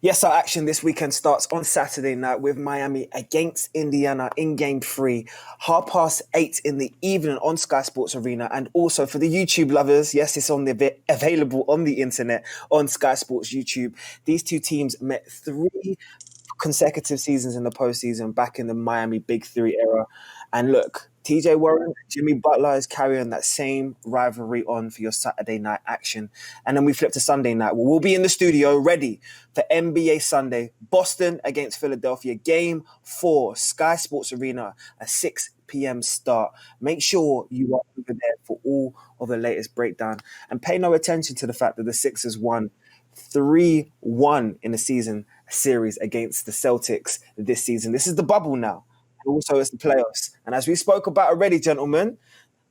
Yes, our action this weekend starts on Saturday night with Miami against Indiana in Game 3, 8:30 in the evening on Sky Sports Arena. And also for the YouTube lovers, yes, it's available on the internet on Sky Sports YouTube. These two teams met 3 consecutive seasons in the postseason back in the Miami Big Three era. And look, TJ Warren, Jimmy Butler is carrying that same rivalry on for your Saturday night action. And then we flip to Sunday night. We'll be in the studio ready for NBA Sunday. Boston against Philadelphia. Game 4, Sky Sports Arena, a 6 p.m. start. Make sure you are over there for all of the latest breakdown. And pay no attention to the fact that the Sixers won 3-1 in the season series against the Celtics this season. This is the bubble now. And also it's the playoffs. And as we spoke about already, gentlemen,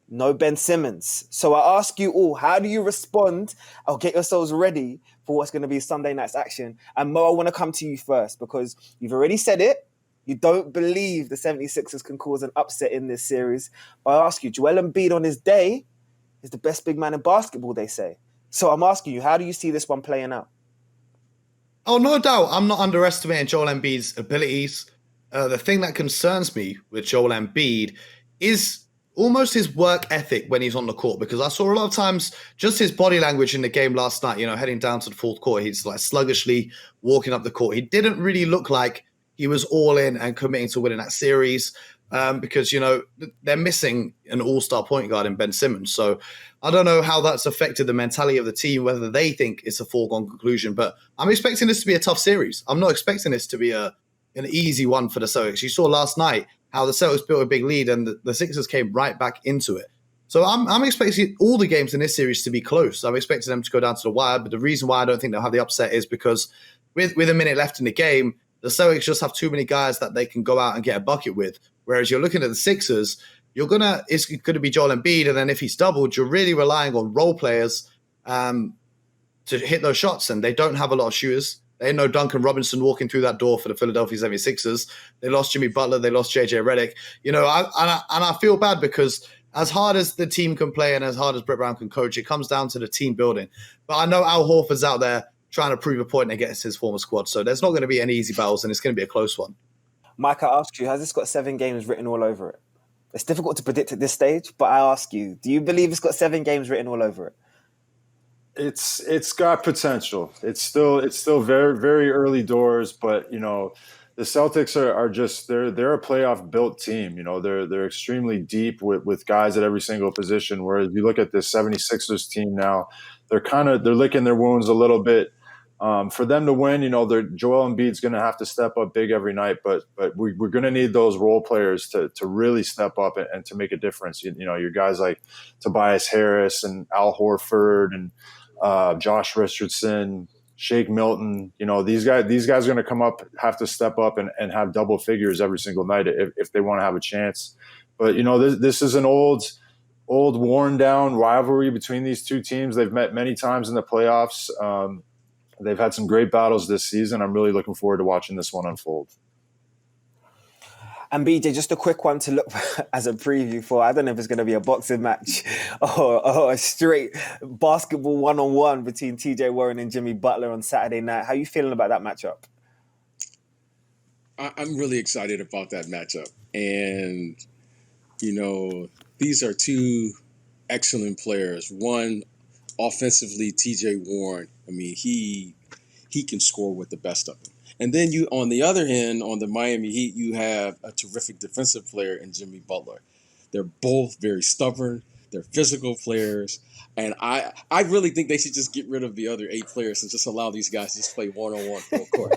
no Ben Simmons. So I ask you all, how do you respond? I'll get yourselves ready for what's going to be Sunday night's action. And Mo, I want to come to you first because you've already said it. You don't believe the 76ers can cause an upset in this series. But I ask you, Joel Embiid on his day is the best big man in basketball, they say. So I'm asking you, how do you see this one playing out? Oh, no doubt. I'm not underestimating Joel Embiid's abilities. The thing that concerns me with Joel Embiid is almost his work ethic when he's on the court, because I saw a lot of times just his body language in the game last night, heading down to the fourth quarter, he's like sluggishly walking up the court. He didn't really look like he was all in and committing to winning that series because, they're missing an all-star point guard in Ben Simmons. So I don't know how that's affected the mentality of the team, whether they think it's a foregone conclusion, but I'm expecting this to be a tough series. I'm not expecting this to be an easy one for the Celtics. You saw last night how the Celtics built a big lead and the Sixers came right back into it. So I'm expecting all the games in this series to be close. I'm expecting them to go down to the wire, but the reason why I don't think they'll have the upset is because with a minute left in the game, the Celtics just have too many guys that they can go out and get a bucket with. Whereas you're looking at the Sixers, it's going to be Joel Embiid, and then if he's doubled, you're really relying on role players to hit those shots, and they don't have a lot of shooters. They had no Duncan Robinson walking through that door for the Philadelphia 76ers. They lost Jimmy Butler. They lost JJ Redick. I feel bad because as hard as the team can play and as hard as Brett Brown can coach, it comes down to the team building. But I know Al Horford's out there trying to prove a point against his former squad. So there's not going to be any easy battles, and it's going to be a close one. Mike, I ask you, has this got 7 games written all over it? It's difficult to predict at this stage, but I ask you, do you believe it's got 7 games written all over it? It's got potential. It's still very, very early doors, but the Celtics are just they're a playoff built team. They're extremely deep with guys at every single position. Whereas you look at this 76ers team now, they're licking their wounds a little bit. For them to win, Joel Embiid's going to have to step up big every night, but we're going to need those role players to really step up and to make a difference. Your guys like Tobias Harris and Al Horford and Josh Richardson, Shake Milton, these guys are going to come up, have to step up and have double figures every single night if they want to have a chance. But, this is an old worn down rivalry between these two teams. They've met many times in the playoffs. They've had some great battles this season. I'm really looking forward to watching this one unfold. And BJ, just a quick one to look as a preview for, I don't know if it's going to be a boxing match or a straight basketball one-on-one between TJ Warren and Jimmy Butler on Saturday night. How are you feeling about that matchup? I'm really excited about that matchup. And, these are two excellent players. One, offensively, TJ Warren, he can score with the best of them. And then you, on the other hand, on the Miami Heat, you have a terrific defensive player in Jimmy Butler. They're both very stubborn. They're physical players. And I really think they should just get rid of the other 8 players and just allow these guys to just play one-on-one full court.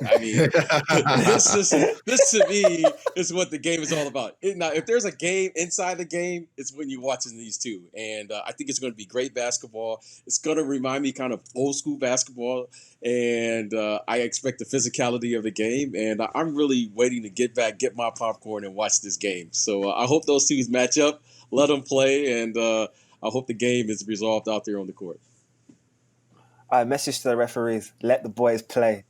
This to me is what the game is all about. Now, if there's a game inside the game, it's when you're watching these two. And I think it's going to be great basketball. It's going to remind me kind of old school basketball. And I expect the physicality of the game. And I'm really waiting to get back, get my popcorn, and watch this game. So I hope those two match up, let them play, and I hope the game is resolved out there on the court. Message to the referees, let the boys play.